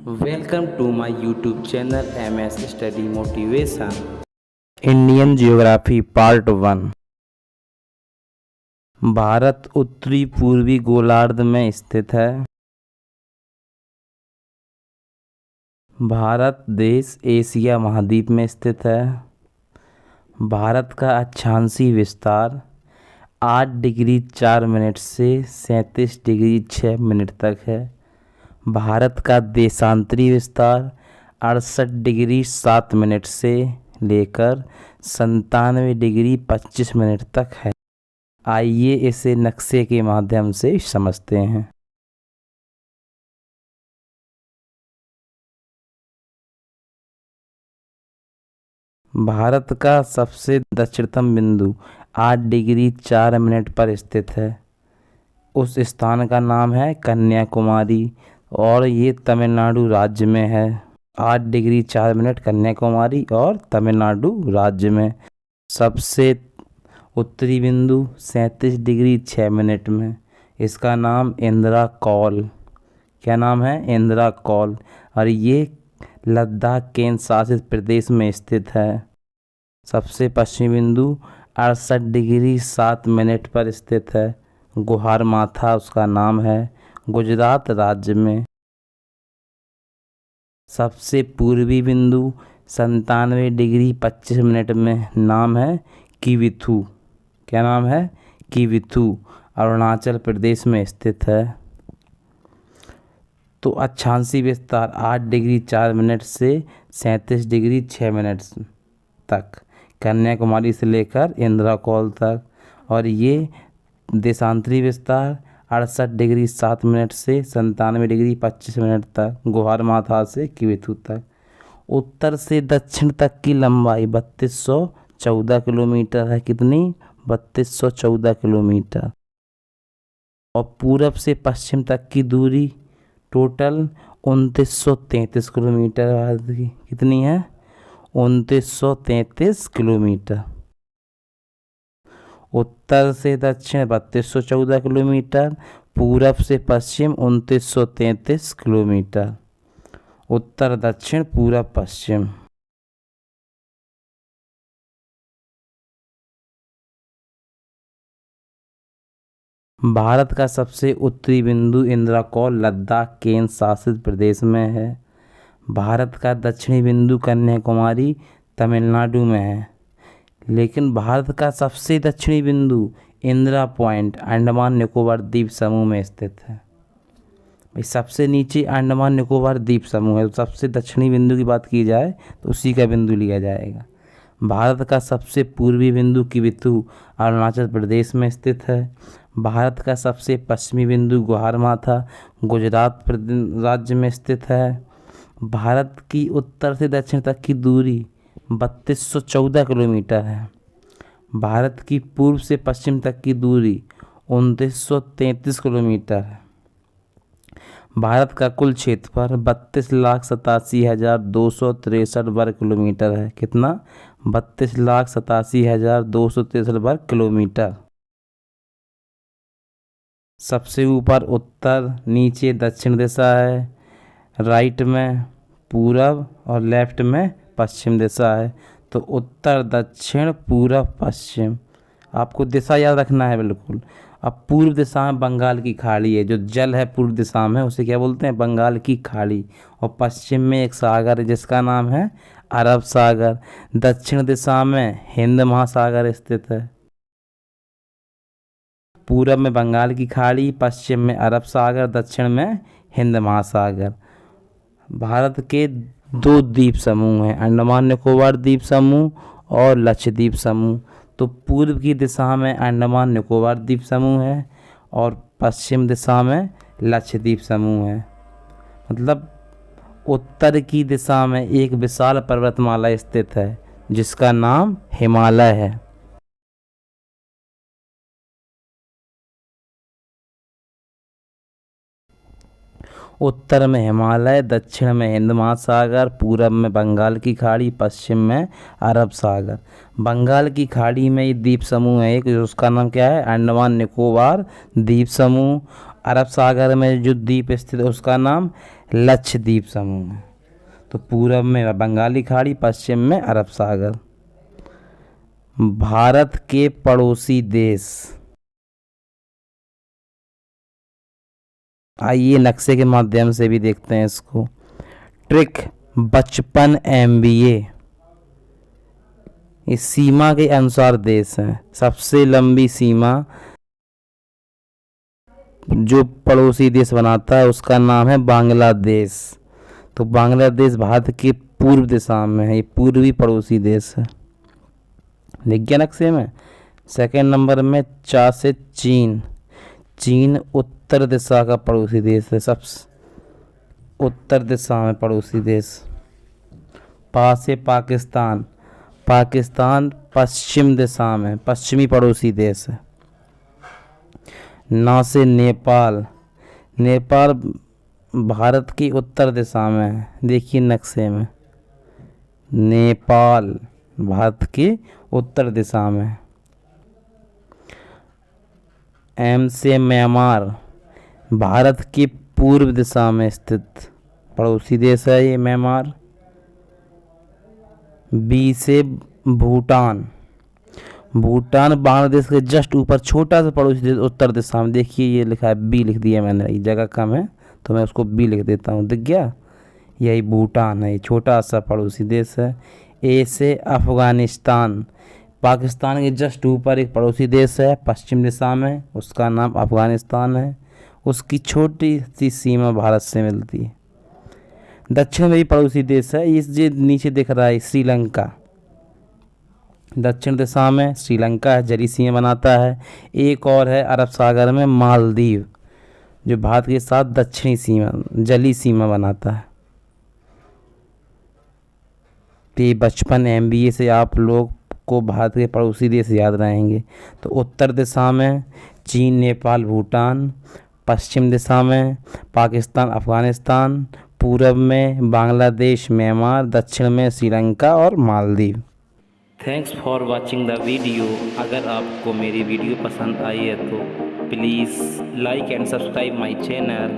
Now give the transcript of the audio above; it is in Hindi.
Welcome to my YouTube channel MS Study Motivation. Indian geography part 1। Bharat उत्तरी पूर्वी गोलार्ध में स्थित है। भारत देश एशिया महाद्वीप में स्थित है। भारत का अक्षांशीय विस्तार 8 डिग्री 4 मिनट से 37 डिग्री 6 मिनट तक है। भारत का देशांतरी विस्तार 68 डिग्री 7 मिनट से लेकर 97 डिग्री 25 मिनट तक है। आइए इसे नक्शे के माध्यम से समझते हैं। भारत का सबसे दक्षिणतम बिंदु 8 डिग्री 4 मिनट पर स्थित है। उस स्थान का नाम है कन्याकुमारी और ये तमिलनाडु राज्य में है। 8 डिग्री 4 मिनट कन्याकुमारी और तमिलनाडु राज्य में। सबसे उत्तरी बिंदु 37 डिग्री 6 मिनट में। इसका नाम इंदिरा कौल, क्या नाम है? इंदिरा कौल। और ये लद्दाख केंद्र शासित प्रदेश में स्थित है। सबसे पश्चिमी बिंदु 68 डिग्री 7 मिनट पर स्थित है। गुहार माथा उसका नाम है, गुजरात राज्य में। सबसे पूर्वी बिंदु 97 डिग्री 25 मिनट में, नाम है किविथू, क्या नाम है? किविथू, अरुणाचल प्रदेश में स्थित है। तो अक्षांशीय विस्तार 8 डिग्री 4 मिनट से 37 डिग्री 6 मिनट तक, कन्याकुमारी से लेकर इंदिरा कौल तक। और ये देशांतरी विस्तार 68 डिग्री 7 मिनट से 97 डिग्री 25 मिनट तक, गुहार माथा से किविथू तक। उत्तर से दक्षिण तक की लंबाई 3214 किलोमीटर है। कितनी? 3214 किलोमीटर। और पूरब से पश्चिम तक की दूरी टोटल 2933 किलोमीटर भारत की। कितनी है? 2933 किलोमीटर। उत्तर से दक्षिण 3214 किलोमीटर, पूरब से पश्चिम 2933 किलोमीटर। उत्तर दक्षिण पूरब पश्चिम। भारत का सबसे उत्तरी बिंदु इंदिरा कौल लद्दाख केंद्र शासित प्रदेश में है। भारत का दक्षिणी बिंदु कन्याकुमारी तमिलनाडु में है। लेकिन भारत का सबसे दक्षिणी बिंदु इंदिरा पॉइंट अंडमान निकोबार द्वीप समूह में स्थित है। भाई सबसे नीचे अंडमान निकोबार द्वीप समूह है, तो सबसे दक्षिणी बिंदु की बात की जाए तो उसी का बिंदु लिया जाएगा। भारत का सबसे पूर्वी बिंदु किविथू अरुणाचल प्रदेश में स्थित है। भारत का सबसे पश्चिमी बिंदु गुहार माथा गुजरात राज्य में स्थित है। भारत की उत्तर से दक्षिण तक की दूरी 3214 किलोमीटर है। भारत की पूर्व से पश्चिम तक की दूरी 2933 किलोमीटर है। भारत का कुल क्षेत्रफल 32,87,263 वर्ग किलोमीटर है। कितना? 32,87,263 वर्ग किलोमीटर। सबसे ऊपर उत्तर, नीचे दक्षिण दिशा है, राइट में पूरब और लेफ्ट में पश्चिम दिशा है। तो उत्तर दक्षिण पूरब पश्चिम, आपको दिशा याद रखना है बिल्कुल। अब पूर्व दिशा में बंगाल की खाड़ी है, जो जल है पूर्व दिशा में उसे क्या बोलते हैं? बंगाल की खाड़ी। और पश्चिम में एक सागर है जिसका नाम है अरब सागर। दक्षिण दिशा में हिंद महासागर स्थित है। पूरब में बंगाल की खाड़ी, पश्चिम में अरब सागर, दक्षिण में हिंद महासागर। भारत के 2 द्वीप समूह हैं, अंडमान निकोबार द्वीप समूह और लक्षद्वीप समूह। तो पूर्व की दिशा में अंडमान निकोबार द्वीप समूह है और पश्चिम दिशा में लक्षद्वीप समूह है। मतलब उत्तर की दिशा में एक विशाल पर्वतमाला स्थित है जिसका नाम हिमालय है। उत्तर में हिमालय, दक्षिण में हिंद महासागर, पूरब में बंगाल की खाड़ी, पश्चिम में अरब सागर। बंगाल की खाड़ी में ये द्वीप समूह है एक, उसका नाम क्या है? अंडमान निकोबार द्वीप समूह। अरब सागर में जो द्वीप स्थित है उसका नाम लक्षद्वीप समूह है। तो पूरब में बंगाली खाड़ी, पश्चिम में अरब सागर। भारत के पड़ोसी देश, आइए नक्शे के माध्यम से भी देखते हैं इसको। ट्रिक 55 MBA इस सीमा के अनुसार देश है। सबसे लंबी सीमा जो पड़ोसी देश बनाता है उसका नाम है बांग्लादेश। तो बांग्लादेश भारत के पूर्व दिशा में है, ये पूर्वी पड़ोसी देश है। लिख गया नक्शे में। सेकंड नंबर में चा से चीन। चीन उत्तर दिशा का पड़ोसी देश है, सबसे उत्तर दिशा में पड़ोसी देश। पा से पाकिस्तान। पाकिस्तान पश्चिम दिशा में पश्चिमी पड़ोसी देश है। ना से नेपाल। नेपाल भारत की उत्तर दिशा में है, देखिए नक्शे में। नेपाल भारत की उत्तर दिशा में। एम से म्यांमार, भारत की पूर्व दिशा में स्थित पड़ोसी देश है ये म्यांमार। बी से भूटान। भूटान बांग्लादेश के जस्ट ऊपर छोटा सा पड़ोसी देश उत्तर दिशा में। देखिए ये लिखा है बी, लिख दिया मैंने, ये जगह कम है तो मैं उसको बी लिख देता हूँ, दिख गया। यही भूटान है, ये छोटा सा पड़ोसी देश है। ए से अफ़गानिस्तान। पाकिस्तान के जस्ट ऊपर एक पड़ोसी देश है पश्चिम दिशा में, उसका नाम अफ़गानिस्तान है। उसकी छोटी सी सीमा भारत से मिलती है। दक्षिण में भी पड़ोसी देश है, इस जो नीचे दिख रहा है श्रीलंका। दक्षिण दिशा में श्रीलंका है, जली सीमा बनाता है। एक और है अरब सागर में मालदीव, जो भारत के साथ दक्षिणी सीमा जली सीमा बनाता है। तो 55 MBA से आप लोग को भारत के पड़ोसी देश याद रहेंगे। तो उत्तर दिशा में चीन, नेपाल, भूटान। पश्चिम दिशा में पाकिस्तान, अफ़गानिस्तान। पूरब में बांग्लादेश, म्यांमार। दक्षिण में श्रीलंका और Maldives. Thanks for watching the video. अगर आपको मेरी वीडियो पसंद आई है तो please like and subscribe my channel.